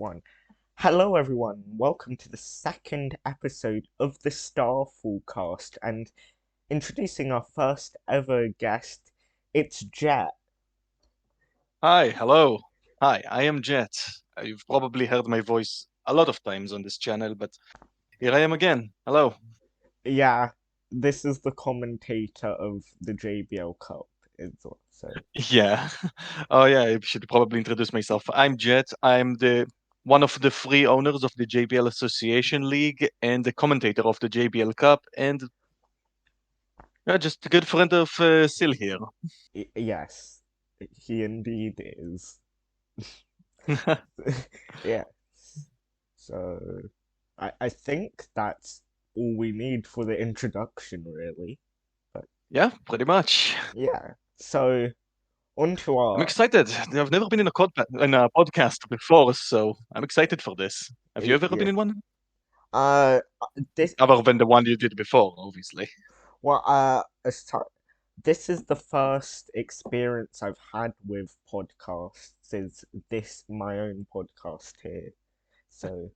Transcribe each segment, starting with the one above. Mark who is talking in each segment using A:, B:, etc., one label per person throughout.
A: One. Hello, everyone. Welcome to the second episode of the Starfall cast, and introducing our first ever guest, it's Jet.
B: Hi, hello. Hi, I am Jet. You've probably heard my voice a lot of times on this channel, but here I am again. Hello.
A: Yeah, this is the commentator of the JBL Cup. So
B: Yeah. Oh yeah, I should probably introduce myself. I'm Jet. I'm the one of the three owners of the JBL Association League and the commentator of the JBL Cup, and yeah, just a good friend of Sil here.
A: yes, he indeed is. Yeah. So I think that's all we need for the introduction, really. But
B: Yeah, pretty much.
A: yeah. So on to
B: I'm
A: our
B: excited. I've never been in a podcast before, so I'm excited for this. Have you ever been
A: yeah.
B: in one?
A: Uh, this
B: Other than the one you did before, obviously.
A: well, this is the first experience I've had with podcasts. Is this my own podcast here? So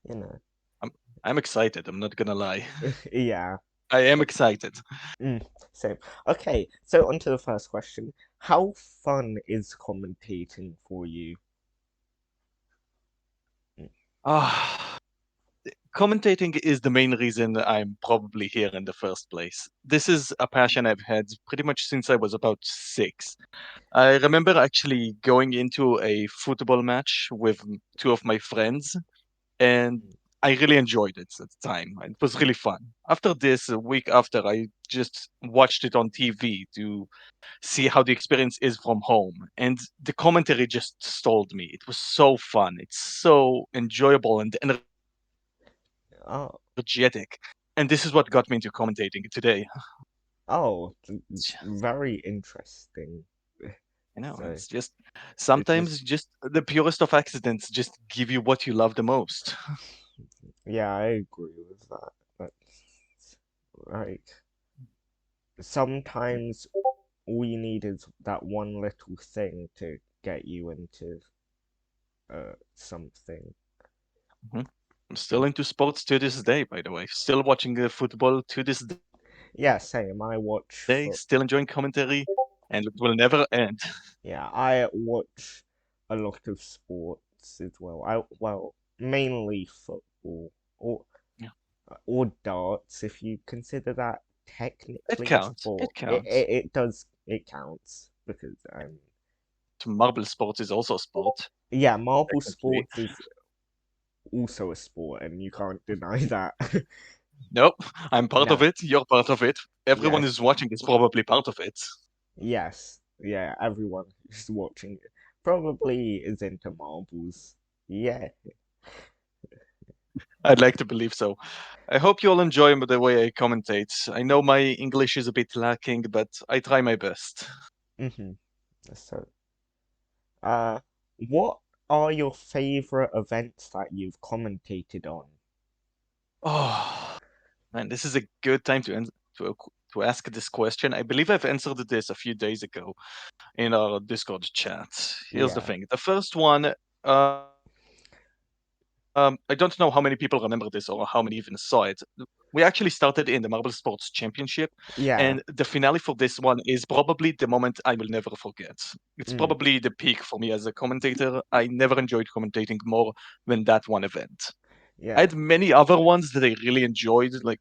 A: you know,
B: I'm I'm excited. I'm not gonna lie.
A: yeah.
B: I am excited.
A: Mm, same. Okay, so on to the first question. How fun is commentating for you? Mm,
B: Ah, commentating is the main reason I'm probably here in the first place. This is a passion I've had pretty much since I was about 6. I remember actually going into a football match with two of my friends, and
A: mm.
B: I really enjoyed it at the time. It was really fun. After this, a week after, I just watched it on TV to see how the experience is from home. And the commentary just stalled me. It was so fun. It's so enjoyable and
A: Oh,
B: energetic. And this is what got me into commentating today.
A: very interesting.
B: You know,
A: So
B: it's just
A: it
B: sometimes
A: just
B: just the purest of accidents just give you what you love the most.
A: yeah, I agree with that. But like sometimes all you need is that one little thing to get you into something.
B: Mhm. I'm still into sports to this day, by the way. Still watching football to this day,
A: Yeah,
B: still
A: same.
B: enjoying
A: I watch
B: commentary,
A: for
B: and it will never end.
A: yeah, I watch a lot of sports as well. Mainly football or
B: Yeah.
A: or darts, if you consider that
B: It
A: technically a
B: counts.
A: sport.
B: It counts.
A: It counts because
B: Marble sports is also a sport,
A: yeah, marble
B: technically.
A: sports is also a sport, and you can't deny that.
B: Nope, I'm part
A: Yeah,
B: of it. You're part of it. Everyone
A: yes,
B: who's watching is probably part of it.
A: yes, yeah. Everyone who's watching it probably is into marbles. Yeah.
B: I'd like to believe so. I hope you all enjoy the way I commentate. I know my English is a bit lacking, but I try my best.
A: Mm-hmm. So, uh, what are your favorite events that you've commentated on?
B: Oh, man, this is a good time to to ask this question. I believe I've answered this a few days ago in our Discord chat. Here's the
A: Yeah,
B: thing. The first one, I don't know how many people remember this or how many even saw it. We actually started in the Marble Sports Championship, and
A: yeah,
B: the finale for this one is probably the moment I will never forget. It's
A: mm,
B: probably the peak for me as a commentator. I never enjoyed commentating more than that one event. I
A: yeah,
B: had many other ones that I really enjoyed, like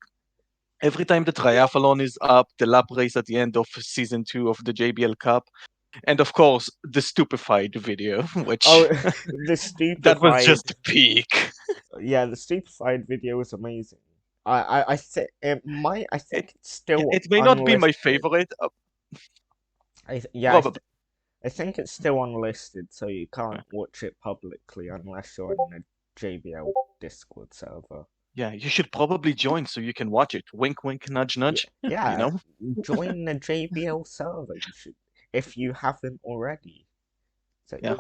B: every time the triathlon is up, the lap race at the end of season 2 of the JBL Cup, and of course the stupefied video,
A: Oh,
B: which
A: the
B: that was
A: stupefied.
B: just peak.
A: Yeah, the stupefied video was amazing. I think it might. I
B: It
A: think it's still
B: it may not be my
A: unlisted.
B: favorite,
A: Yeah,
B: probably.
A: I think it's still unlisted, so you can't watch it publicly unless you're in a JBL Discord server.
B: Yeah, you should probably join so you can watch it. Wink, wink, nudge,
A: Yeah,
B: nudge. You
A: yeah.
B: know?
A: Join the JBL server. You should, if you haven't already. So
B: Yeah.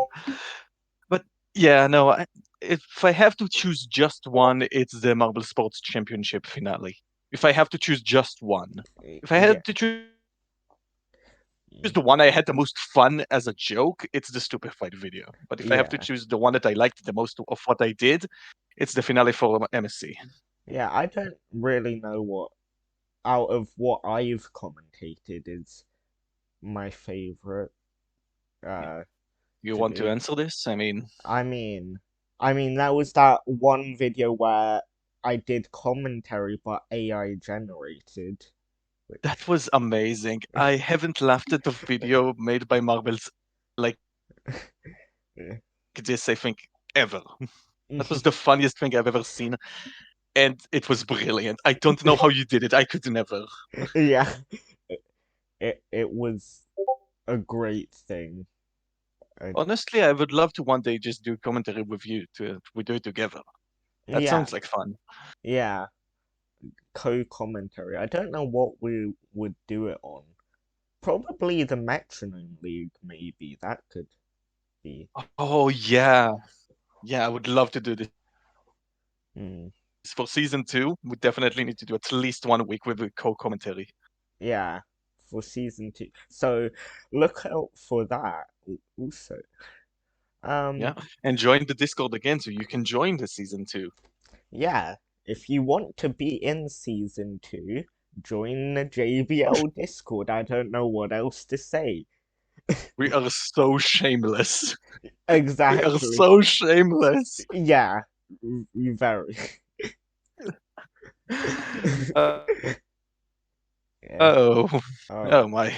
B: But yeah, no. If I have to choose just one, it's the Marble Sports Championship finale. If I have to choose just one, if I
A: yeah,
B: had to choose just one, choose the one I had the most fun as a joke, it's the stupefied video. But if I have to
A: Yeah,
B: choose the one that I liked the most of what I did, it's the finale for MSC.
A: yeah. I don't really know what out of what I've commentated is my favorite.
B: Yeah.
A: Uh,
B: You
A: to
B: want to
A: do.
B: answer this? I mean,
A: I mean, that was that one video where I did commentary, but AI generated,
B: that
A: which
B: was amazing. I haven't laughed at a video made by Marvels like this, I think, ever. That was the funniest thing I've ever seen, and it was brilliant. I don't know how you did it. I could never.
A: yeah, it was a great thing. And
B: Honestly, I would love to one day just do commentary with you. We do it together. That
A: yeah,
B: sounds like fun.
A: yeah, co-commentary. I don't know what we would do it on. Probably the Metronome League, maybe that could be.
B: Oh yeah, yeah. I would love to do this
A: Hmm.
B: for season two. We definitely need to do at least 1 week with a co-commentary.
A: Yeah, for season 2. So look out for that also.
B: Yeah,
A: Um,
B: and join the Discord again so you can join the season two.
A: yeah, if you want to be in season 2, join the JBL Discord. I don't know what else to say.
B: We are so shameless. We are
A: Exactly.
B: so shameless.
A: Yeah, very.
B: Uh,
A: Yeah.
B: oh,
A: Oh,
B: oh my.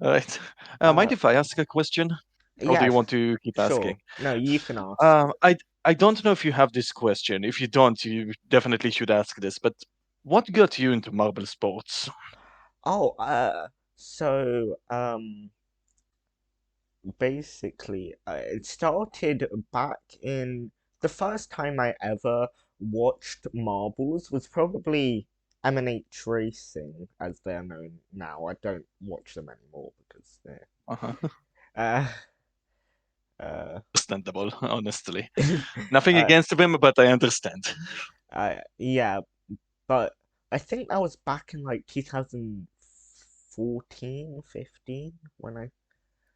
B: All right.
A: uh,
B: Mind if I ask a question, or do
A: yeah,
B: you want to keep
A: sure.
B: asking?
A: No, you can ask.
B: I don't know if you have this question. If you don't, you definitely should ask this. But what got you into marble sports?
A: Oh, so, basically, it started back in the first time I ever watched marbles was probably M&H Racing, as they're known now. I don't watch them anymore because they're
B: Uh-huh.
A: uh, uh,
B: Understandable, honestly. Nothing
A: uh,
B: against them, but I understand.
A: yeah, but I think that was back in like 2014, 15 when I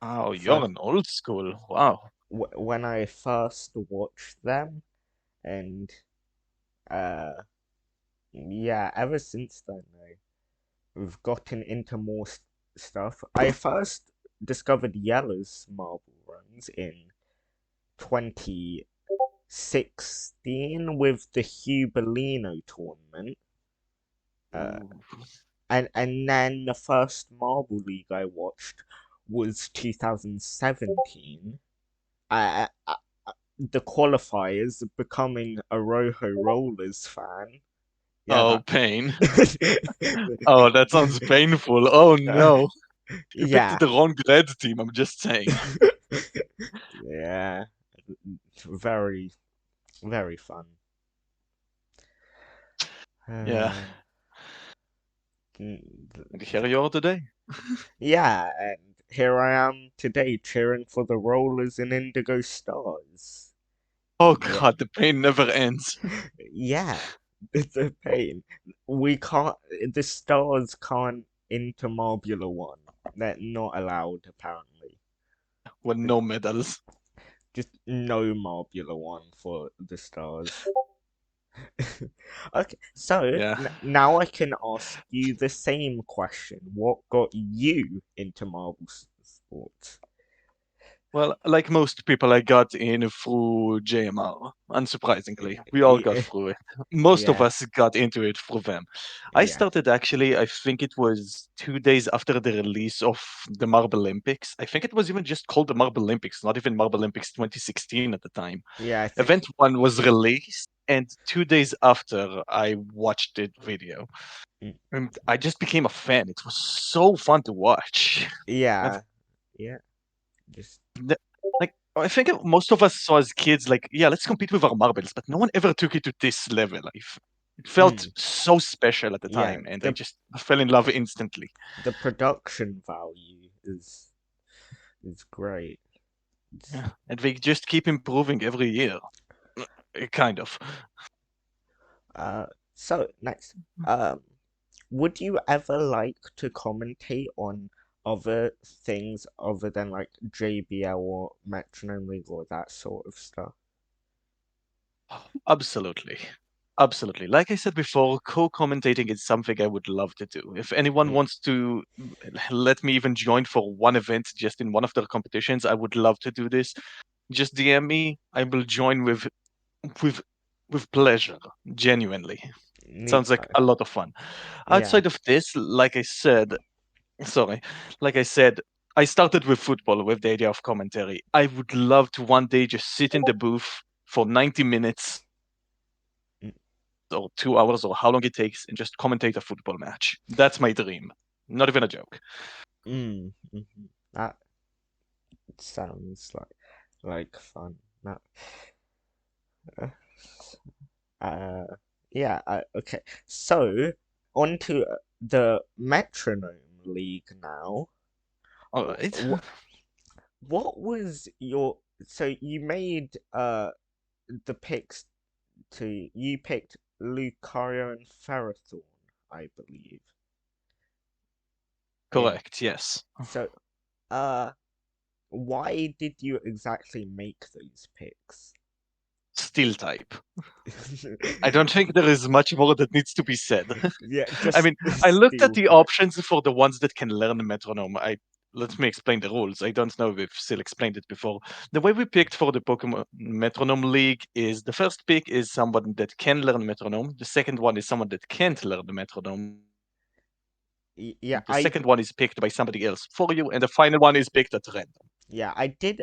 B: Oh, you're
A: first
B: an old school. Wow.
A: when I first watched them, and uh yeah, ever since then I've gotten into more stuff. I first discovered Yella's marble runs in 2016 with the Hubelino tournament. Uh,
B: Ooh.
A: and then the first Marble League I watched was 2017. The qualifiers, becoming a Rojo Rollers fan. Yeah,
B: Oh, pain. Oh, that sounds painful. Oh
A: uh,
B: no. You picked
A: yeah,
B: the wrong red team, I'm just saying.
A: yeah, very, very fun.
B: Yeah.
A: Uh,
B: And here you are today.
A: yeah, and here I am today cheering for the Rollers and Indigo Stars.
B: Oh
A: Yeah,
B: god, the pain never ends.
A: yeah, it's a pain. We can't. The Stars can't enter Marbula One. They're not allowed, apparently.
B: With no medals.
A: Just no Marbula One for the Stars. Okay, so
B: Yeah.
A: now I can ask you the same question. What got you into marble sports?
B: Well, like most people, I got in through JMR. Unsurprisingly, we all got
A: Yeah,
B: through it. Most of
A: yeah,
B: us got into it through them. I
A: yeah,
B: started actually, I think it was 2 days after the release of the Marble Olympics. I think it was even just called the Marble Olympics, not even Marble Olympics 2016 at the time.
A: yeah. I think.
B: Event one was released, and 2 days after, I watched the video.
A: Mm,
B: And I just became a fan. It was so fun to watch.
A: yeah, yeah. Just.
B: the- like I think most of us saw as kids, like, yeah, let's compete with our marbles, but no one ever took it to this level. It felt
A: Mm,
B: so special at the
A: yeah.
B: time, and I just fell in love instantly.
A: The production value is great. It's,
B: Yeah, and they just keep improving every year, kind of.
A: uh. So next, um, would you ever like to commentate on other things other than like JBL or Metronome League or that sort of stuff?
B: Absolutely. Absolutely. Like I said before, co-commentating is something I would love to do. If anyone
A: Mm,
B: wants to let me even join for one event just in one of their competitions, I would love to do this. Just DM me. I will join with with pleasure, genuinely. Sounds like a lot of fun.
A: yeah.
B: Outside of this, sorry, like I said, I started with football with the idea of commentary. I would love to one day just sit in the booth for 90 minutes
A: Mm,
B: or 2 hours or how long it takes and just commentate a football match. That's my dream. Not even a joke.
A: That sounds like fun. That, uh, uh, yeah. Okay. So on to the Metronome League now.
B: All right.
A: What was your so you made the picks to you picked Lucario and Ferrothorn, I believe. In
B: Correct, yes.
A: so uh why did you exactly make those picks?
B: Steel type. I don't think there is much more that needs to be said.
A: Yeah,
B: I
A: just
B: mean, I looked at
A: steel
B: the
A: type.
B: options for the ones that can learn the metronome. Let me explain the rules. I don't know if we've still explained it before. The way we picked for the Pokemon Metronome League is the first pick is someone that can learn metronome. The second one is someone that can't learn the metronome.
A: Yeah,
B: The second one is picked by somebody else for you, and the final one is picked at random.
A: I did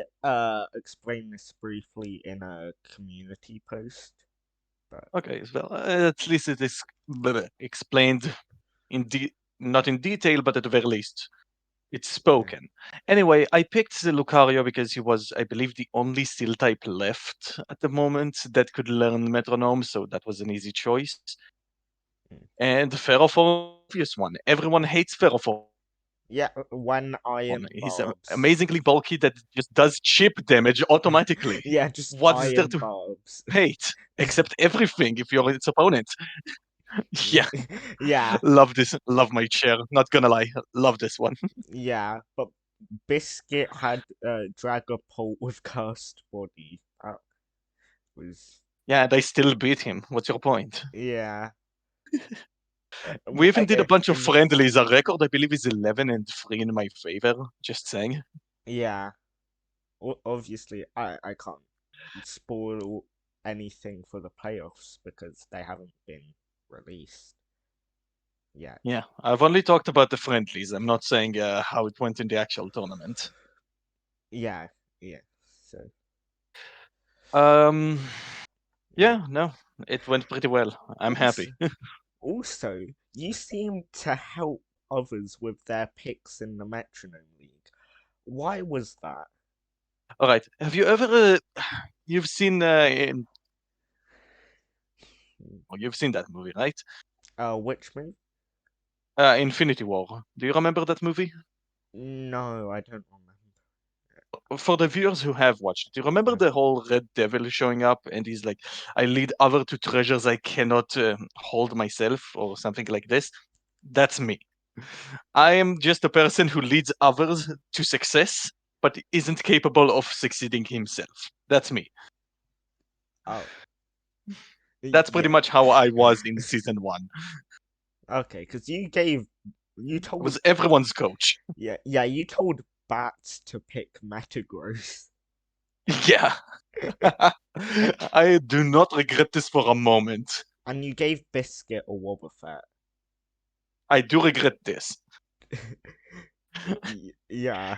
A: explain this briefly in a community post, but
B: Okay, well, at least it is explained in not in detail, but at the very least it's
A: yeah.
B: spoken. Anyway, I picked the Lucario because he was, I believe, the only steel type left at the moment that could learn metronome, so that was an easy choice.
A: Mm.
B: And Ferrophone, obvious one. Everyone hates Ferrophone.
A: Yeah, one iron
B: He's
A: barbs.
B: amazingly bulky that just does chip damage automatically.
A: Yeah, just
B: What is there
A: iron
B: to
A: barbs.
B: hate? Except everything if you're its opponent. Yeah,
A: Yeah,
B: love this. Love my chair. Not gonna lie, love this one.
A: yeah, but Biscuit had Dragapult with cursed body. That was
B: Yeah, and I still beat him. What's your point?
A: yeah.
B: We even did a bunch of
A: In the
B: friendlies. Our record, I believe, is 11-3 in my favor. Just saying.
A: yeah, obviously I can't spoil anything for the playoffs because they haven't been released yet.
B: Yeah, I've only talked about the friendlies. I'm not saying how it went in the actual tournament.
A: Yeah, yeah. So
B: Um,
A: mm.
B: yeah, no, it went pretty well. I'm
A: also,
B: happy.
A: also, you seem to help others with their picks in the Metronome League. Why was that?
B: All right. Have you ever you've seen
A: Mm.
B: well, you've seen that movie, right?
A: Which move?
B: Infinity War. Do you remember that movie?
A: No, I don't remember.
B: For the viewers who have watched, do you remember the
A: Okay.
B: whole Red Devil showing up and he's like, "I lead other to treasures I cannot hold myself," or something like this? That's me. I am just a person who leads others to success, but isn't capable of succeeding himself. That's me.
A: Oh,
B: That's pretty
A: yeah.
B: much how I was in season one.
A: Okay, because you
B: I
A: told,
B: was everyone's coach.
A: yeah, you told Bats to pick Metagross,
B: Yeah. I do not regret this for a moment.
A: and you gave Biscuit a Wobbuffet.
B: I do regret this.
A: Yeah,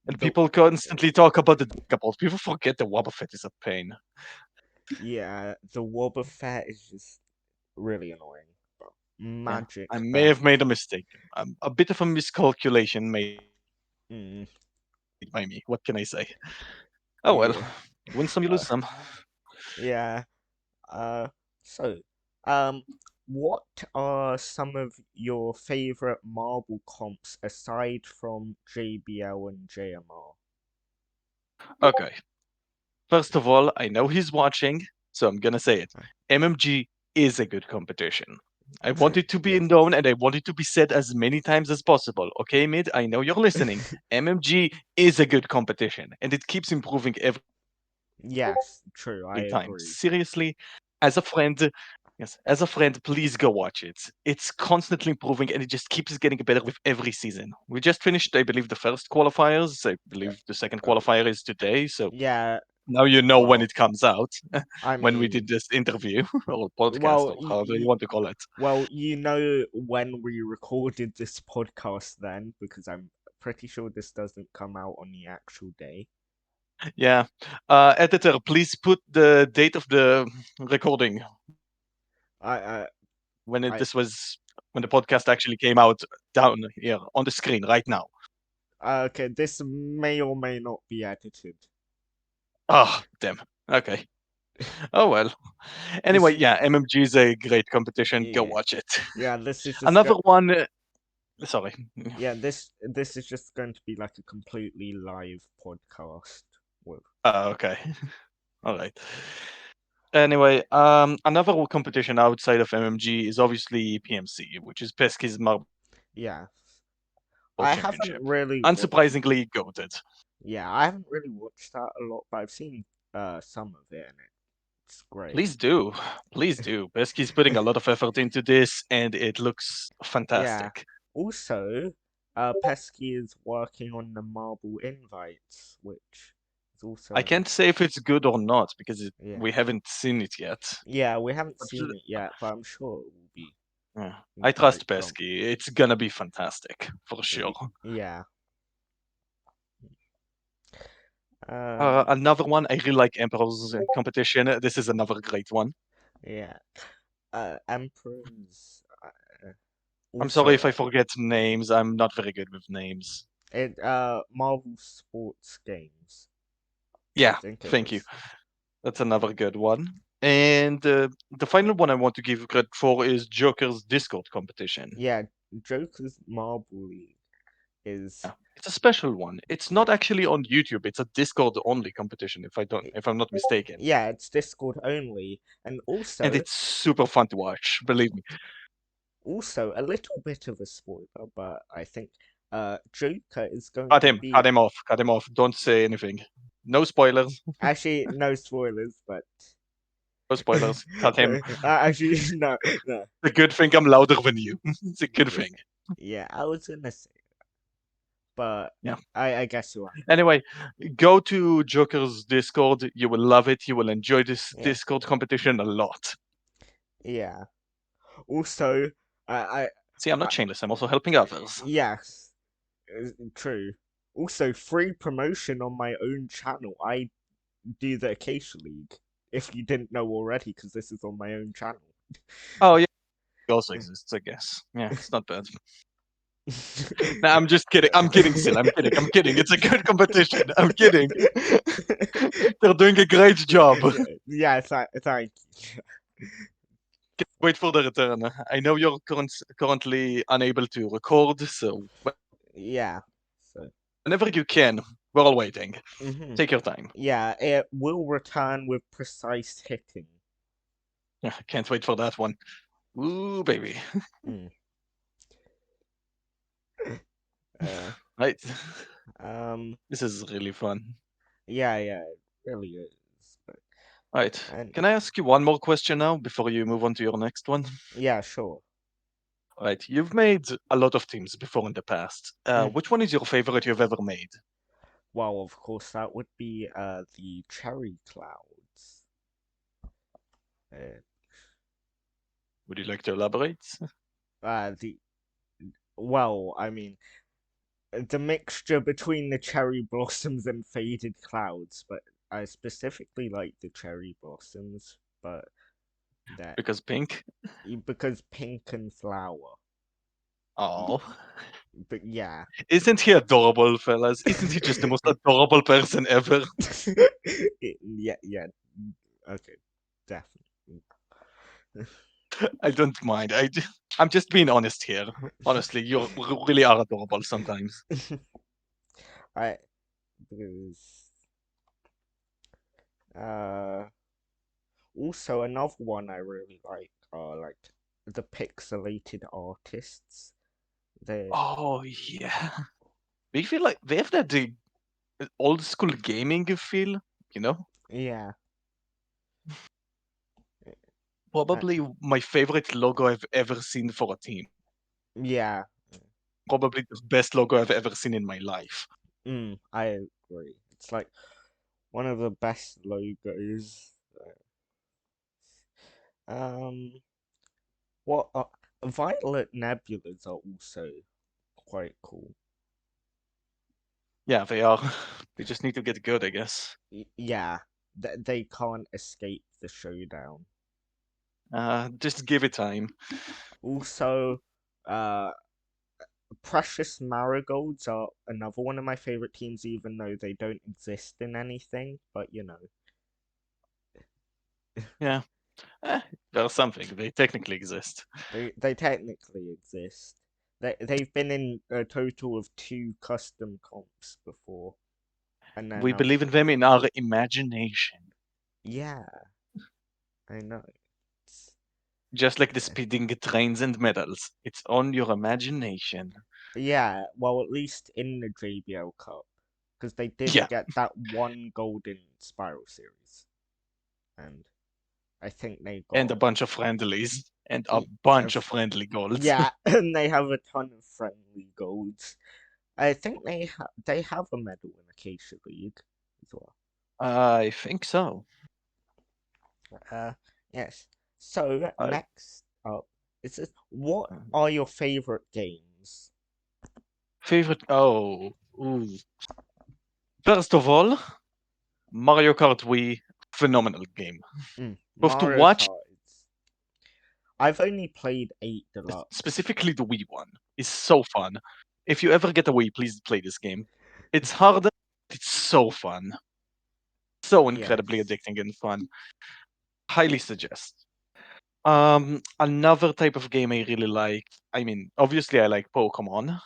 B: And
A: the
B: people constantly talk about the Dragapult. People forget the Wobbuffet is a pain.
A: yeah, the Wobbuffet is just really annoying. But
B: Yeah,
A: magic
B: I may have made a
A: bounce.
B: mistake. A bit of a miscalculation made
A: Mm,
B: by me. What can I say? Oh well,
A: yeah,
B: you win some, you lose
A: uh,
B: some.
A: yeah. Uh, so, um, what are some of your favorite marble comps aside from JBL and JMR?
B: Okay, first of all, I know he's watching, so I'm gonna say it. MMG is a good competition. I want
A: True.
B: it to be
A: Yes.
B: known and I want it to be said as many times as possible. Okay, mid? I know you're listening. MMG is a good competition and it keeps improving every
A: Yes. True. I
B: time.
A: agree.
B: Seriously, as a friend, yes, as a friend, please go watch it. It's constantly improving and it just keeps getting better with every season. We just finished, I believe, the first qualifiers. I
A: Uh,
B: believe the second
A: uh,
B: qualifier is today. So
A: yeah.
B: now you know when
A: Well,
B: it comes out,
A: I
B: when we
A: mean,
B: did this interview or podcast
A: well,
B: or however you want to call it.
A: you know when we recorded this podcast then, because I'm pretty sure this doesn't come out on the actual day.
B: Yeah. Editor, please put the date of the recording
A: I, I,
B: when
A: I.
B: this was when the podcast actually came out down here on the screen right now.
A: Okay, this may or may not be edited.
B: Oh, damn. Okay. Oh well.
A: This
B: Anyway,
A: is,
B: yeah, MMG is a great competition. Go
A: yeah,
B: watch it.
A: yeah. This is just
B: Another one. Sorry.
A: yeah. This is just going to be like a completely live podcast. With
B: Okay. All right. Anyway, another competition outside of MMG is obviously PMC, which is Pesky's Marble
A: yeah, I haven't
B: Championship.
A: really watched.
B: Unsurprisingly goated.
A: Yeah, I haven't really watched that a lot, but I've seen some of it, and it's great.
B: Please do. Please do. Pesky's putting a lot of effort into this, and it looks
A: Yeah.
B: fantastic.
A: Also, Pesky is working on the Marble Invites, which is also
B: I can't say if it's good or not because
A: yeah,
B: we haven't seen it yet.
A: yeah. We haven't
B: But,
A: seen it yet, but I'm sure it will be
B: I
A: quite
B: trust Pesky.
A: promising.
B: It's gonna be fantastic for sure.
A: Yeah. Um.
B: Another one, I really like Emperor's competition. This is another great one.
A: Yeah. Emperors.
B: I'm sorry
A: Also,
B: if I forget names. I'm not very good with names.
A: Marvel Sports Games. I
B: Yeah,
A: think it
B: thank you.
A: is.
B: That's another good one. And the final one I want to give credit for is Joker's Discord competition.
A: Yeah. Joker's Marble League is.
B: Yeah, it's a special one. It's not actually on YouTube. It's a Discord only competition, if I'm not mistaken.
A: Yeah, it's Discord only, and
B: And it's super fun to watch. Believe me.
A: also a little bit of a spoiler, but I think Joker is going
B: Cut
A: to
B: him. Cut
A: be
B: him off. Cut him off. Don't say anything. No spoilers.
A: actually no spoilers, but
B: No spoilers. Cut him.
A: actually no, no,
B: It's a good thing I'm louder than you. It's a good
A: yeah,
B: thing.
A: yeah, I was gonna say, but
B: Yeah.
A: I guess you're right.
B: Anyway, go to Joker's Discord. You will love it. You will enjoy this
A: Yeah,
B: Discord competition a lot.
A: yeah. Also, I,
B: See, I'm
A: I
B: not shameless. I'm also helping others.
A: yes, true. Also, free promotion on my own channel. I do the Acacia League. If you didn't know already, because this is on my own channel.
B: Oh, yeah, it also exists, I guess. Yeah, it's not bad. No, I'm just kidding. I'm kidding still. I'm kidding. I'm kidding. It's a good competition. I'm kidding. They're doing a great job.
A: Yeah, yeah, thank you.
B: Wait for the return. I know you're currently unable to record, so
A: Yeah. So,
B: whenever you can, we're all waiting.
A: hmm
B: Take your time.
A: yeah, it will return with precise hitting.
B: Yeah, can't wait for that one. Ooh, baby.
A: Mm. Uh,
B: Right.
A: um,
B: This is really fun.
A: yeah, yeah, it really is. But,
B: Right.
A: and
B: Can I ask you one more question now before you move on to your next one?
A: yeah, sure.
B: Right. You've made a lot of teams before in the past.
A: Mm.
B: Which one is your favorite you've ever made?
A: Well, of course, that would be the cherry clouds. Uh,
B: Would you like to elaborate?
A: the well, I mean, the mixture between the cherry blossoms and faded clouds, but I specifically like the cherry blossoms, but that
B: Because pink?
A: because pink and flower.
B: Oh.
A: But yeah,
B: Isn't he adorable, fellas? Isn't he just the most adorable person ever?
A: yeah, yeah, okay, definitely.
B: I don't mind. I'm just being honest here. Honestly, you really are adorable sometimes.
A: I because uh also another one I really like are like the pixelated artists. They
B: Oh yeah. They feel like they have that old school gaming feel, you know?
A: yeah, uh,
B: Probably my favorite logo I've ever seen for a team.
A: yeah.
B: Probably the best logo I've ever seen in my life.
A: I agree. It's like one of the best logos. Um, what Violet nebulas are also quite cool.
B: Yeah, they are. They just need to get good, I guess.
A: Yeah, they can't escape the showdown.
B: Just give it time.
A: Also, uh, Precious Marigolds are another one of my favorite teams, even though they don't exist in anything. But you know,
B: Yeah. Eh, there's something. They technically exist.
A: they technically exist. They've been in a total of two custom comps before, and then
B: We believe in them in our imagination.
A: yeah, I know. It's,
B: Just like the
A: uh,
B: speeding trains and medals. It's on your imagination.
A: yeah, well, at least in the JBL Cup, because they did
B: Yeah.
A: get that one golden spiral series, and I think they
B: And a
A: got
B: bunch of friendlies. And a bunch of friendly goals.
A: yeah, and they have a ton of friendly golds. I think they have a medal in Acacia League as well.
B: I think so.
A: Uh, yes. So
B: I,
A: next up is what
B: uh,
A: are your favorite games?
B: favorite. Oh. Ooh. First of all, Mario Kart Wii, phenomenal game. Both to
A: Mario
B: watch,
A: Kart. I've only played 8 Deluxe.
B: specifically the Wii one, is so fun. If you ever get a Wii, please play this game. It's harder, it's so fun. So incredibly
A: Yes.
B: addicting and fun. Highly suggest. Another type of game I really like. I mean, obviously I like Pokemon.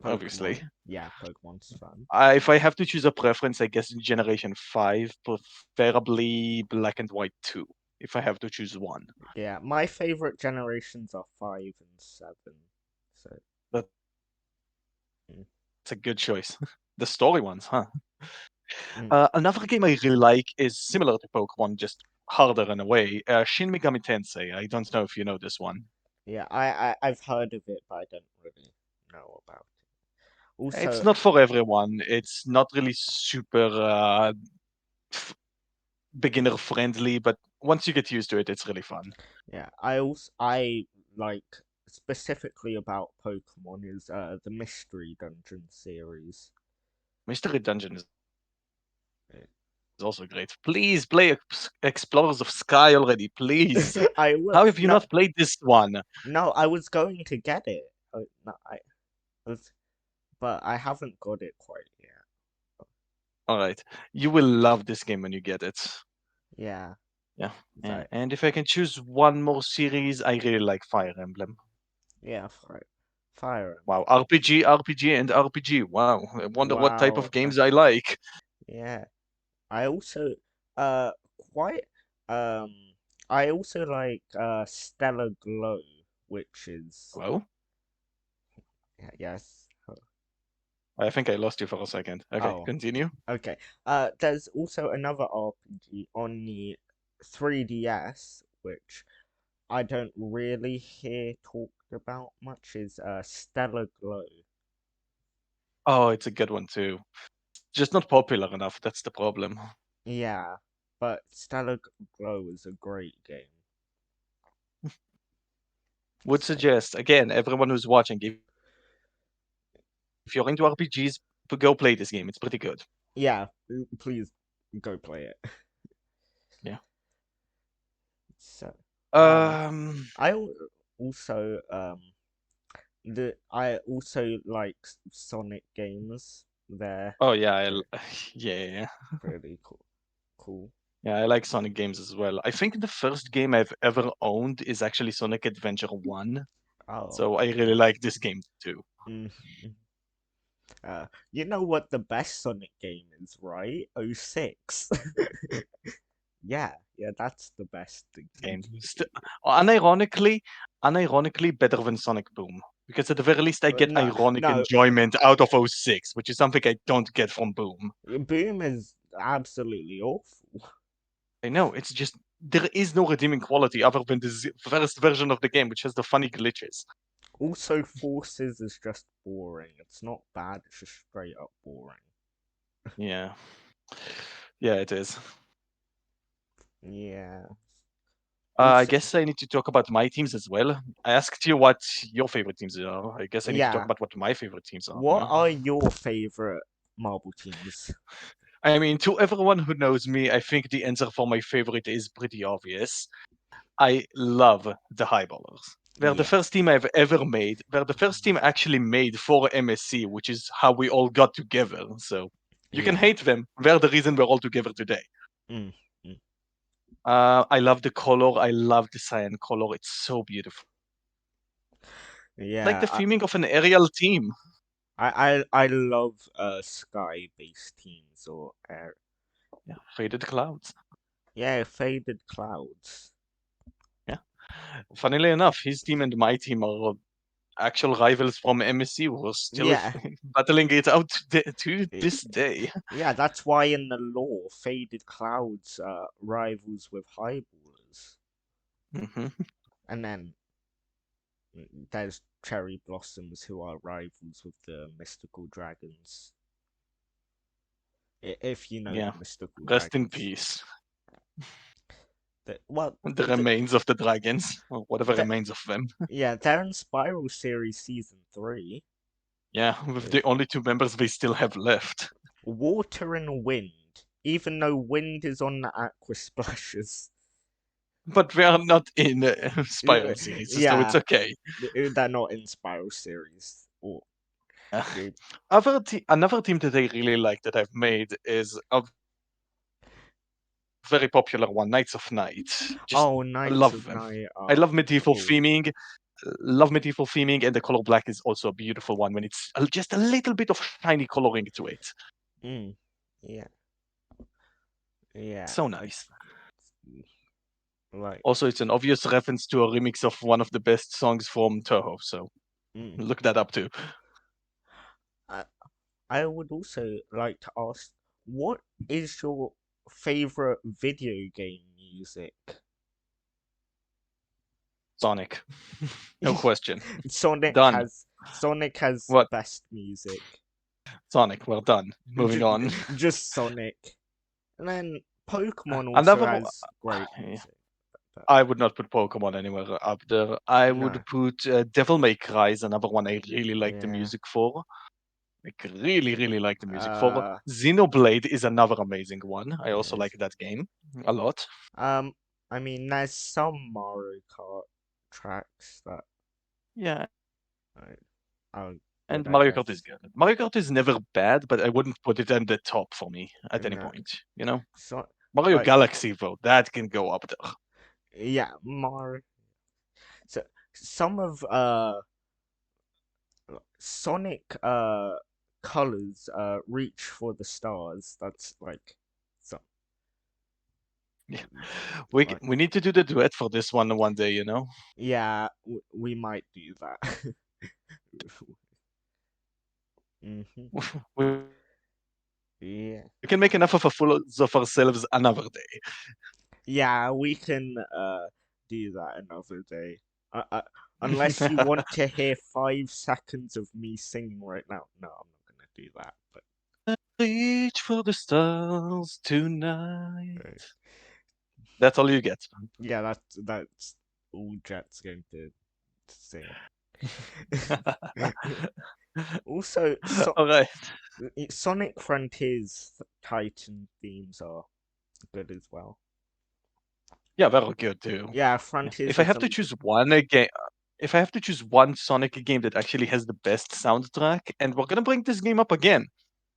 B: Obviously,
A: Pokemon. Yeah, Pokemon's fun.
B: if I have to choose a preference, I guess Generation 5, preferably Black and White 2. If I have to choose one,
A: Yeah, my favorite generations are 5 and 7. So,
B: that's
A: mm,
B: a good choice. The story ones, huh?
A: mm.
B: Another game I really like is similar to Pokemon, just harder in a way. Shin Megami Tensei. I don't know if you know this one.
A: Yeah, I've heard of it, but I don't really know about it.
B: It's
A: Also,
B: not for everyone. It's not really super f- beginner friendly, but once you get used to it, it's really fun.
A: yeah, I like specifically about Pokemon is the Mystery Dungeon series.
B: Mystery Dungeon is
A: Eh,
B: also great. Please play Explorers of Sky already, please.
A: I will
B: How have you
A: no
B: not played this one?
A: no I was going to get it. No, I was, but I haven't got it quite yet.
B: All right, you will love this game when you get it.
A: Yeah,
B: Yeah.
A: so
B: And if I can choose one more series, I really like Fire Emblem.
A: yeah, Fire
B: Wow,
A: Emblem.
B: RPG, RPG, and RPG. Wow, I wonder what type
A: Wow.
B: of games I like.
A: Yeah. I also uh quite um I also like Stellar Glow, which is
B: Hello?
A: yes.
B: I think I lost you for a second. Okay,
A: Oh,
B: continue.
A: okay. There's also another RPG on the 3DS, which I don't really hear talked about much, is Stellar Glow.
B: Oh, it's a good one too. Just not popular enough. That's the problem.
A: Yeah, but Glow is a great game.
B: Would
A: So
B: suggest again, everyone who's watching, if you're into RPGs, go play this game. It's pretty good.
A: yeah, please go play it.
B: Yeah.
A: So
B: Um.
A: I also I also like Sonic games. They're
B: Oh yeah.
A: pretty,
B: Yeah, yeah, yeah.
A: pretty cool. Cool.
B: Yeah, I like Sonic games as well. I think the first game I've ever owned is actually Sonic Adventure 1.
A: Oh,
B: So I really
A: nice.
B: like this game too.
A: Mhm. You know what the best Sonic game is, right? '06. Yeah, yeah, that's the best
B: Game.
A: game.
B: Unironically, unironically better than Sonic Boom. Because at the very least, I get
A: No,
B: ironic
A: no,
B: enjoyment out of '06, which is something I don't get from Boom.
A: Boom is absolutely awful.
B: I know, it's just there is no redeeming quality other than the first version of the game, which has the funny glitches.
A: Also, Forces is just boring. It's not bad. It's just straight up boring.
B: Yeah. Yeah, it is.
A: Yeah.
B: I
A: Also,
B: guess I need to talk about my teams as well. I asked you what your favorite teams are. I guess I need to talk
A: yeah.
B: about what my favorite teams are.
A: What
B: Yeah.
A: are your favorite marble teams?
B: I mean, to everyone who knows me, I think the answer for my favorite is pretty obvious. I love the Highballers. They're the
A: Yeah.
B: first team I've ever made. They're the first team actually made for MSC, which is how we all got together. So you can
A: Yeah.
B: hate them. They're the reason we're all together today.
A: Mm, mm.
B: I love the color. I love the cyan color. It's so beautiful. Like
A: Yeah.
B: the theming of an aerial team.
A: I love sky based teams or air.
B: Yeah, faded clouds.
A: Yeah, faded clouds.
B: Yeah. Funnily enough, his team and my team are actual rivals from MSC who are still
A: Yeah.
B: battling it out to this day.
A: Yeah, that's why in the lore, faded clouds rivals with highballers,
B: Hmm.
A: and then there's cherry blossoms who are rivals with the mystical dragons. If you know the
B: Yeah.
A: mystical
B: Rest in
A: dragons,
B: peace.
A: well,
B: The remains of the dragons, or whatever
A: the,
B: remains of them.
A: yeah, they're in Spiral Series season 3.
B: Yeah, with
A: Uh,
B: the only two members they still have left.
A: Water and wind, even though wind is on the aqua splashes.
B: But they are not in
A: Uh,
B: Spiral series, so it's
A: yeah,
B: okay.
A: they're not in Spiral Series. Or
B: Uh,
A: they,
B: Another team that I really like that I've made is a very popular one, Knights of Night. Just
A: oh, Knights
B: love
A: of
B: them.
A: Night
B: I
A: are
B: love medieval
A: cool.
B: theming. Love medieval theming, and the color black is also a beautiful one when it's just a little bit of shiny coloring to it.
A: Mm, yeah, yeah.
B: So nice.
A: It's like,
B: Also, it's an obvious reference to a remix of one of the best songs from Toho, so
A: mm.
B: look that up too.
A: I, I would also like to ask, what is your favorite video game music?
B: Sonic. No question.
A: Sonic
B: Done.
A: has Sonic has
B: What?
A: best music.
B: Sonic, we're done. Moving on.
A: Just Sonic, and then Pokemon also
B: Another.
A: has great music. But,
B: I would not put Pokemon anywhere up there. I
A: no,
B: would put Devil May Cry is another one I really like the
A: yeah.
B: music for. Like really, really like the music for.
A: Uh,
B: Xenoblade is another amazing one. I also
A: yes.
B: like that game a lot.
A: Um, I mean, there's some Mario Kart tracks that
B: Yeah,
A: are good,
B: and
A: I
B: Mario Kart is
A: guess.
B: good. Mario Kart is never bad, but I wouldn't put it at the top for me at any
A: No,
B: point. You know,
A: so
B: Mario
A: like,
B: Galaxy though, that can go up there.
A: yeah, Mario. So some of Sonic colors reach for the stars. That's like some
B: Yeah.
A: like
B: We need to do the duet for this one day. You know,
A: yeah, we might do that. hmm
B: we
A: Yeah.
B: can make enough of a fool of ourselves another day.
A: Yeah, we can do that another day. Unless you want to hear 5 seconds of me singing right now. No, I'm not gonna do that. But
B: Reach for the stars tonight.
A: uh,
B: That's all you get.
A: yeah, that's all Jet's going to sing. Also,
B: All right.
A: Sonic Frontiers Titan themes are good as well.
B: Yeah, very good too.
A: Yeah,
B: Yeah.
A: Frontiers
B: If I
A: is
B: have
A: a
B: to choose one game, if I have to choose one Sonic game that actually has the best soundtrack, and we're gonna bring this game up again,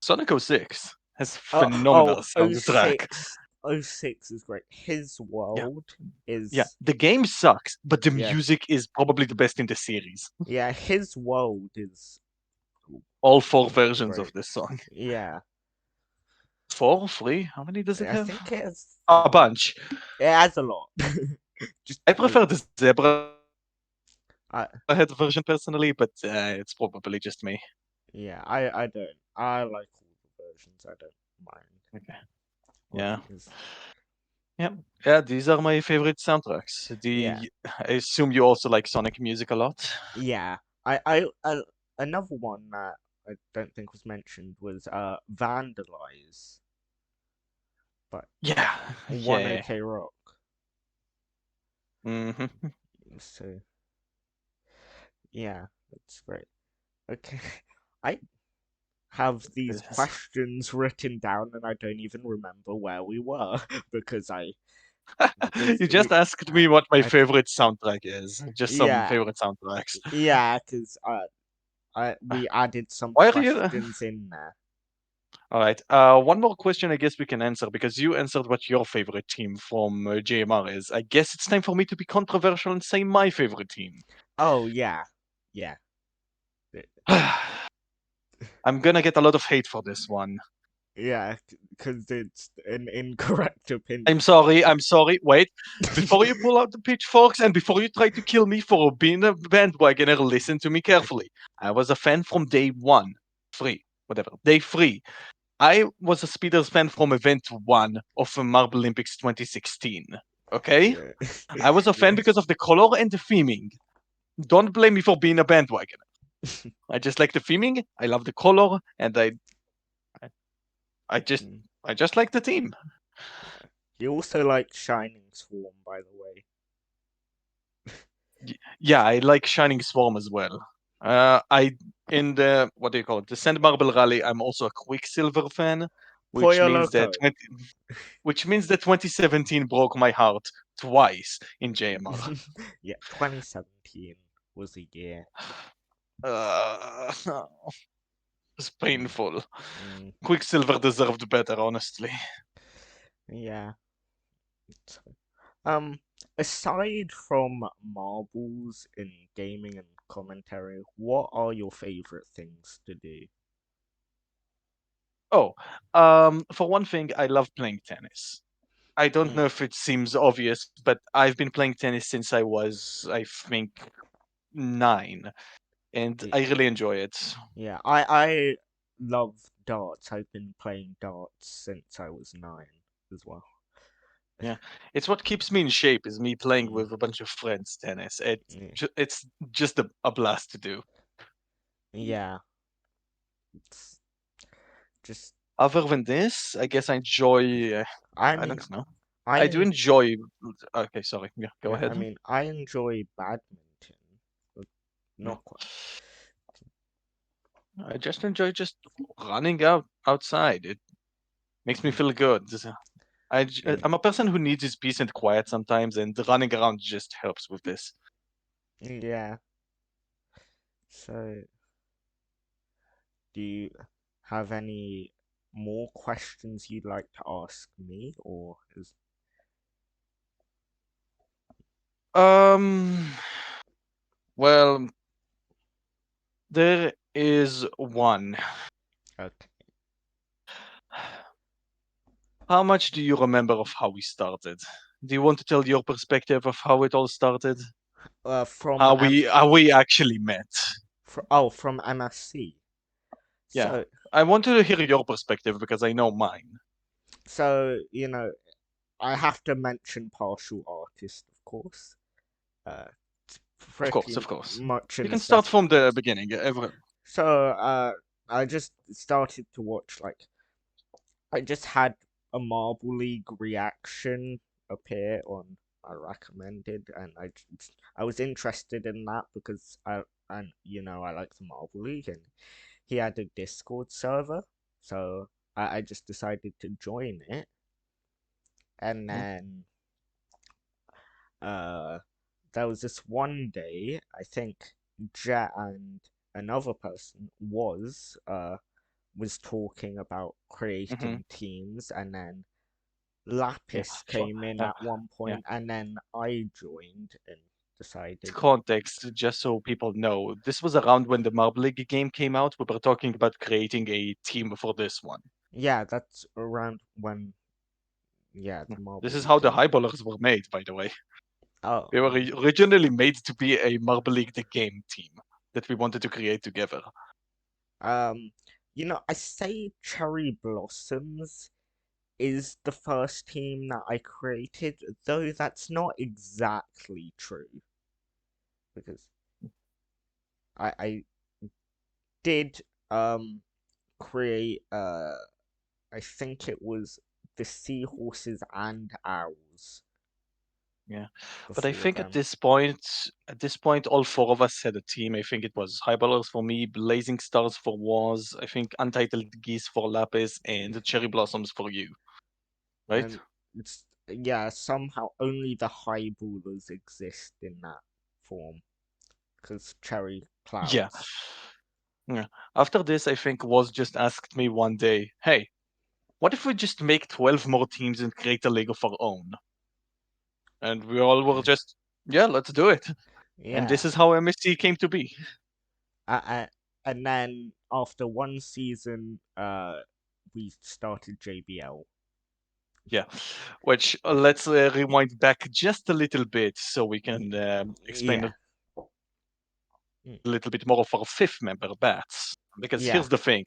B: Sonic '06 has phenomenal
A: oh
B: soundtrack.
A: 06. Oh 06 is great. His
B: Yeah,
A: world
B: yeah.
A: is
B: The game sucks, but the
A: yeah.
B: music is probably the best in the series.
A: Yeah, his world is
B: All four versions of
A: great.
B: this song.
A: Yeah.
B: Four, three? How many does it
A: I
B: have?
A: think it has
B: A bunch.
A: it has a lot. Just
B: I prefer the Zebra
A: I
B: ahead version personally, but it's probably just me.
A: yeah, I don't. I like all the versions. I don't mind
B: Okay.
A: what
B: Yeah.
A: is.
B: Yeah. Yeah, these are my favorite soundtracks.
A: Yeah,
B: I assume you also like Sonic music a lot.
A: yeah. Another one that I don't think was mentioned was Vandalize, but
B: Yeah.
A: One
B: Yeah.
A: OK Rock.
B: Hmm.
A: So yeah, that's great. Okay, I have these questions written down and I don't even remember where we were because because
B: You just
A: we
B: asked me what my
A: I
B: favorite soundtrack is. Just some
A: yeah
B: favorite soundtracks.
A: yeah because we added some
B: Why are you?
A: questions in there.
B: All right. One more question I guess we can answer because you answered what your favorite team from JMR is. I guess it's time for me to be controversial and say my favorite team.
A: Oh yeah, yeah,
B: I'm gonna get a lot of hate for this one.
A: yeah, because it's an incorrect
B: I'm
A: opinion.
B: sorry. I'm sorry. Wait. Before you pull out the pitchforks and before you try to kill me for being a bandwagoner, listen to me carefully. I was a fan from day one, three, whatever, day three. I was a Speeders fan from event one of the Marble Olympics 2016. Okay?
A: Yeah,
B: I was a fan
A: yeah.
B: because of the color and the theming. Don't blame me for being a bandwagoner. I just like the theming, I love the color, and I I just
A: Mm,
B: I just like the team.
A: yeah. You also like Shining Swarm, by the way.
B: Yeah, I like Shining Swarm as well. I in the what do you call it? The Sand Marble Rally. I'm also a Quicksilver fan, which
A: Pollo
B: means that
A: Loco.
B: 2017 broke my heart twice in JMR.
A: Yeah, 2017 was a year.
B: Uh, it's
A: Mm,
B: painful.
A: mm,
B: Quicksilver deserved better, honestly.
A: yeah. So, Um, aside from marbles in gaming and commentary, what are your favorite things to do?
B: Oh, for one thing, I love playing tennis. I don't know
A: Mm,
B: if it seems obvious, but I've been playing tennis since I was, I think, 9, and
A: yeah,
B: I really enjoy it.
A: yeah. I love darts. I've been playing darts since I was 9 as well.
B: Yeah, it's what keeps me in shape. Is me playing
A: Mm,
B: with a bunch of friends tennis.
A: yeah,
B: It's just a blast to do.
A: yeah. It's just
B: Other than this, I guess I enjoy.
A: I
B: I
A: mean
B: don't know. I do
A: I
B: enjoy. Okay, sorry. Yeah, go
A: yeah,
B: ahead.
A: I enjoy badminton, but
B: Yeah.
A: not quite.
B: I just enjoy just running outside. It makes me
A: Mm,
B: feel good.
A: mm,
B: I'm a person who needs his peace and quiet sometimes, and running around just helps with this.
A: yeah. So, do you have any more questions you'd like to ask me, or is
B: Um. Well, there is one.
A: okay?
B: How much do you remember of how we started? Do you want to tell your perspective of how it all started?
A: From
B: How we actually met?
A: from MSC.
B: Yeah,
A: So
B: I want to hear your perspective because I know mine.
A: you know, I have to mention Partial Artist, of course. It's pretty
B: Of course.
A: much a
B: You can start from
A: necessity.
B: the beginning.
A: So I just started to watch like I just had a Marble League reaction appear on I recommended, and I was interested in that because I like the Marble League, and he had a Discord server, so I just decided to join it, and
B: Mhm,
A: then uh there was this one day I think Jet and another person was talking about
B: mhm.
A: creating teams, and then
B: Yeah,
A: Lapis came in
B: uh,
A: at one
B: yeah.
A: point, and then I joined and decided.
B: Context, just so people know. This was around when the Marble League game came out. We were talking about creating a team for this one.
A: Yeah, that's around when, yeah,
B: Mm.
A: the Marble
B: This is
A: League
B: how the
A: game.
B: highballers were made, by the way.
A: Oh,
B: We were originally made to be a Marble League the game team that we wanted to create together.
A: um, I say Cherry Blossoms is the first team that I created, though that's not exactly true because I did create I think it was the Seahorses and Owls
B: Yeah, but I
A: before
B: think
A: them.
B: at this point, all four of us had a team. I think it was Highballers for me, Blazing Stars for Waz, I think Untitled Geese for Lapis, and Cherry Blossoms for you, right?
A: And it's yeah, somehow only the highballers exist in that form because cherry
B: Yeah.
A: clouds.
B: Yeah. After this, I think Waz just asked me one day, "Hey, what if we just make 12 more teams and create a league of our own?" And we all were just, "Yeah, let's do it." And this
A: Yeah,
B: is how MSC came to be.
A: uh, and then after one season, we started JBL.
B: Yeah, which let's rewind back just a little bit so we can explain
A: Yeah,
B: a
A: mm,
B: little bit more of our fifth member, Bats. Because
A: yeah,
B: here's the thing,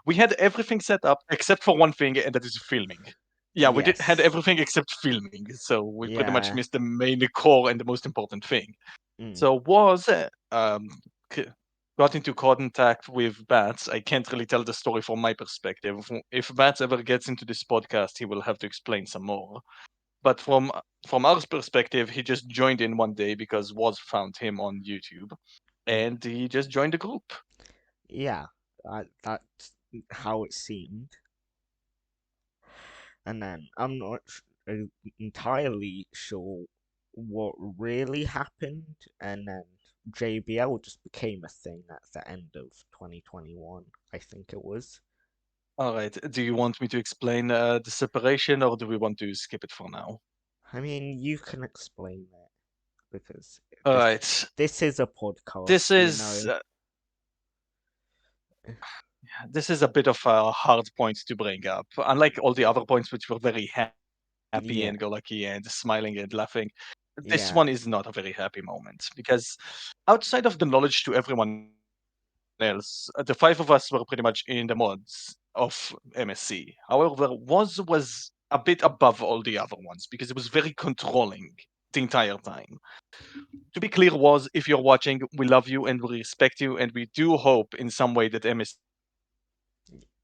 B: we had everything set up except for one thing, and that is filming. Yeah, we had
A: yes,
B: everything except filming, so we pretty much
A: yeah,
B: missed the main core and the most important thing.
A: mm,
B: So was c- got into contact with Bats. I can't really tell the story from my perspective. If Bats ever gets into this podcast, he will have to explain some more. But from our perspective, he just joined in one day because Was found him on YouTube,
A: mm,
B: and he just joined the group.
A: yeah. That's how it seemed. And then I'm not entirely sure what really happened, and then JBL just became a thing at the end of 2021, I think it was.
B: All right. Do you want me to explain the separation, or do we want to skip it for now?
A: I mean, you can explain it because
B: All
A: this
B: right.
A: this is a
B: This
A: podcast, you
B: is
A: know.
B: this is a bit of a hard point to bring up. Unlike all the other points, which were very happy
A: Yeah,
B: and go lucky and smiling and laughing, this
A: yeah,
B: one is not a very happy moment because outside of the knowledge to everyone else, the five of us were pretty much in the mods of MSC. However, was a bit above all the other ones because it was very controlling the entire time. To be clear, was if you're watching, we love you and we respect you, and we do hope in some way that MSC can come back. But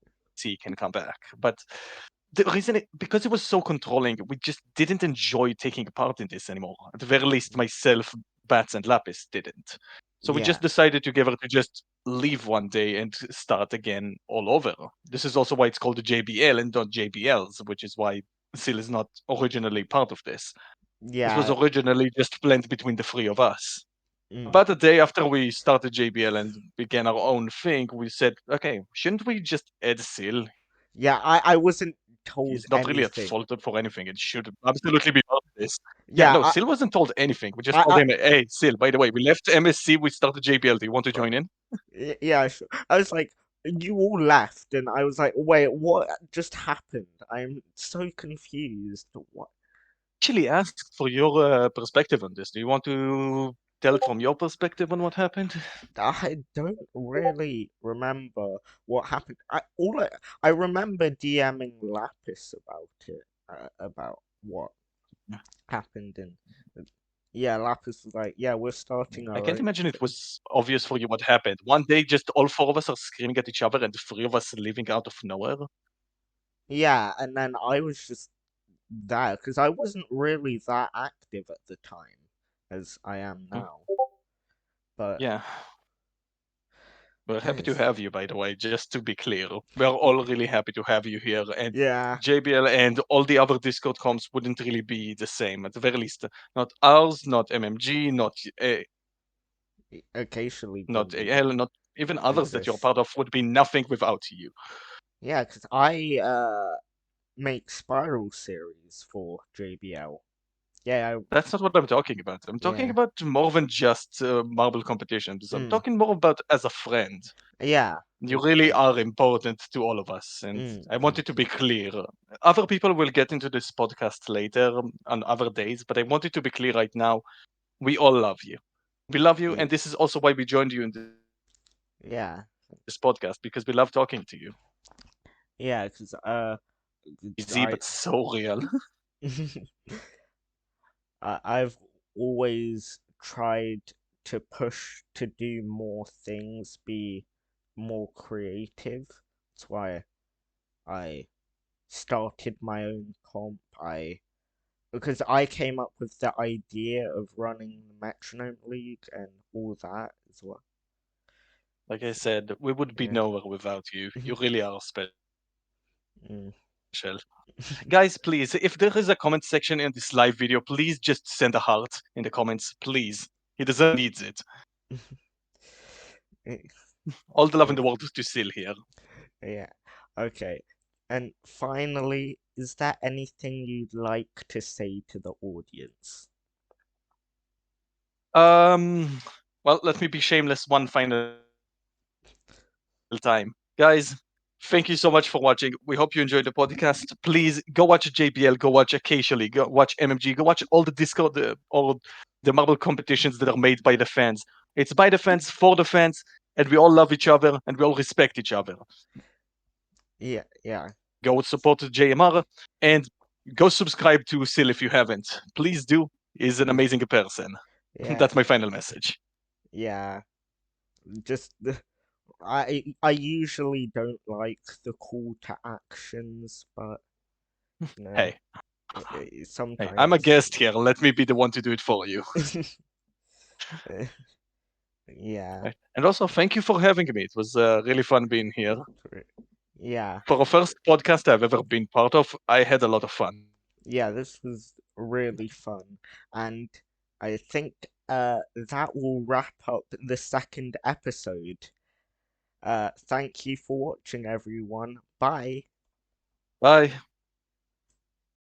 B: the reason because it was so controlling, we just didn't enjoy taking part in this anymore. At the very least, myself, Bats, and Lapis didn't. So we just
A: yeah,
B: decided together to just leave one day and start again all over. This is also why it's called the JBL and not JBLs, which is why Seal is not originally part of this. This was
A: yeah.
B: originally just planned between the three of us.
A: Mm.
B: About a day after we started JBL and began our own thing, we said, okay, shouldn't we just add Seal?
A: Yeah, I wasn't told
B: He's not really at
A: anything.
B: fault for anything and should absolutely be part of this. Yeah,
A: Yeah,
B: no, Sil wasn't told anything. We just told
A: I,
B: him, hey, Sil, by the way, we left MSC, we started JBL. Do you want to join in?
A: yeah, sure. I was like, you all left, and I was like, wait, what just happened? I'm so confused. What?
B: Actually asked for your perspective on this. Do you want to tell it from your perspective on what happened?
A: I don't really remember what happened. I remember DMing Lapis about it, about what happened, and yeah, Lapis was like, yeah, we're starting
B: I
A: our
B: can't
A: own
B: imagine it
A: thing.
B: was obvious for you what happened. One day, just all four of us are screaming at each other and the three of us leaving out of nowhere.
A: Yeah, and then I was just there because I wasn't really that active at the time as I am
B: Mm,
A: now. But
B: yeah. We're happy to
A: it's,
B: have you, by the way, just to be clear. We're all really happy to have you here. And
A: yeah,
B: JBL and all the other Discord comps wouldn't really be the same, at the very least. Not ours, not MMG,
A: occasionally
B: not
A: wouldn't
B: AL, not even others that you're
A: exist.
B: part of would be nothing without you.
A: Yeah, because I make Spiral series for JBL, Yeah,
B: That's not what I'm talking about. I'm talking
A: yeah.
B: about more than just marble competitions. I'm
A: Mm,
B: talking more about as a friend.
A: yeah.
B: You really are important to all of us, and
A: Mm,
B: I want
A: mm,
B: it to be clear. Other people will get into this podcast later on other days, but I want it to be clear right now. We all love you. We love you,
A: yeah.
B: and this is also why we joined you in this
A: Yeah.
B: podcast because we love talking to you.
A: Yeah, because
B: Easy,
A: I
B: but so real.
A: I've always tried to push to do more things, be more creative. That's why I started my own comp. I Because I came up with the idea of running the Metronome League and all that as well.
B: Like I said, we would be
A: Yeah.
B: nowhere without you. You really are special.
A: Mm.
B: Guys, please, if there is a comment section in this live video, please just send a heart in the comments, please. He doesn't needs it. All the love in
A: Yeah.
B: the world to Sil here.
A: Yeah. Okay. And finally, is there anything you'd like to say to the audience?
B: Um, well, let me be shameless one final time. Guys, thank you so much for watching. We hope you enjoyed the podcast. Please go watch JBL, go watch Occasionally, go watch MMG, go watch all the Discord, all the marble competitions that are made by the fans. It's by the fans, for the fans, and we all love each other and we all respect each other.
A: Yeah, yeah,
B: Go support JMR and go subscribe to Sil if you haven't. Please do. He's an amazing person.
A: yeah,
B: That's my final message.
A: yeah. Just I usually don't like the call to actions, but you know,
B: Hey, hey, I'm a
A: sometimes,
B: guest here. Let me be the one to do it for you.
A: yeah,
B: Right. And also, thank you for having me. It was really fun being here.
A: yeah,
B: For a first podcast I've ever been part of, I had a lot of fun.
A: yeah. This was really fun, and I think that will wrap up the second episode. Thank you for watching, everyone. Bye.
B: Bye.